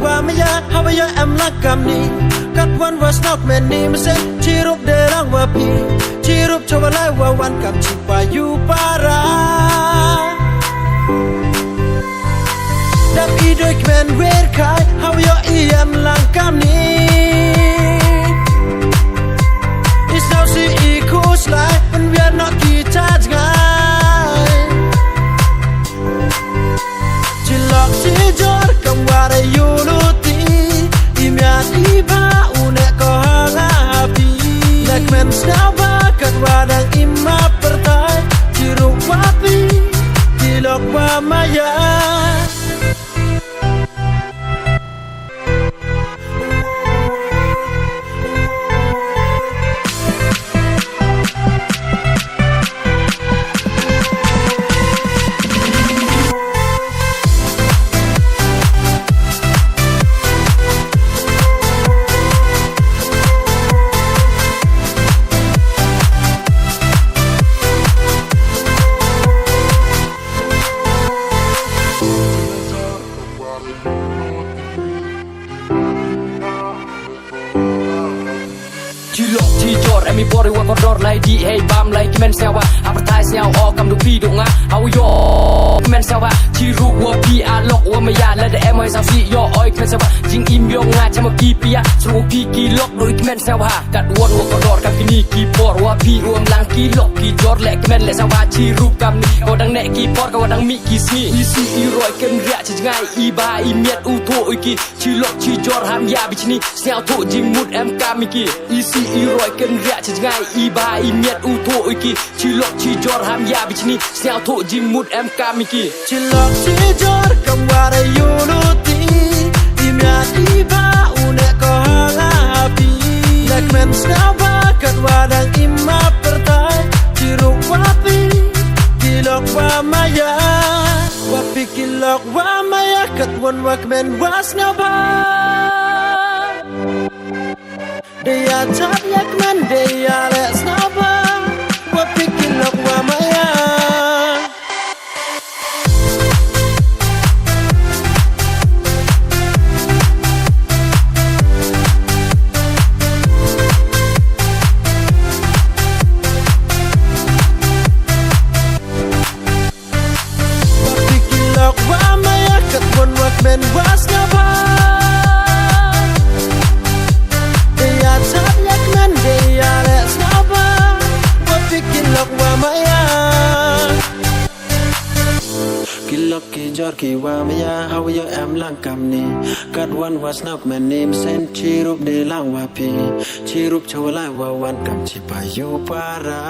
Wa maya hawaya am lakam ni kat wan was nok men ni mesen cirup derang wa pi cirup coba lai wa wan kam cipa yu para dam idoi kmen wer kai hawaya I am lakam ni is now see equals like when we are not guitars guy cilok cijor kam wara yu wadang ima pertai Ciruk wapi Kilok wa maya mi bori wa kodor lai di hey bam lai kimen sewa advertise nhau o kam du pi dunga how yo kimen sewa chiru wa PARALOK wa maya la de em oi sao si yo oi kimen sewa jing im yo nga chama ki pia sru pi ki lok doi kimen sewa kat won wa kodor kam kini ki por wa pi uam lang ki lok ki jor le kimen le sewa chiru kam ni ko dang ne ki por ko dang mi ki sni isi I roi ken ria chi ngai I ba I miet u tho oi ki chi lok chi jor ham ya bi chini sel tho jing mut em kam mi ki isi I roi ken ria chi ngai I ba I miet u tho oi ki chi lok chi jor ham ya bi chini sel tho jing mut em kam mi ki chi lok chi jor kam wa ra yu lu ti I miet I ba u ne ko ha pi like men snaw ba kat wa dang ima pertai Ciruk wapi kilok wa maya wapi kilok wa maya kat won wa kmen was snaw ba Daya chat yak man daya let's snaw ba wapi kilok wa maya men was never they are top like men they are let's never what picking look wa maya kilok ki jor ki wa maya how you am lang kam ni kat one was not men name sent chirup de lang wa pi chirup chawala wa wan kam chi pa yu para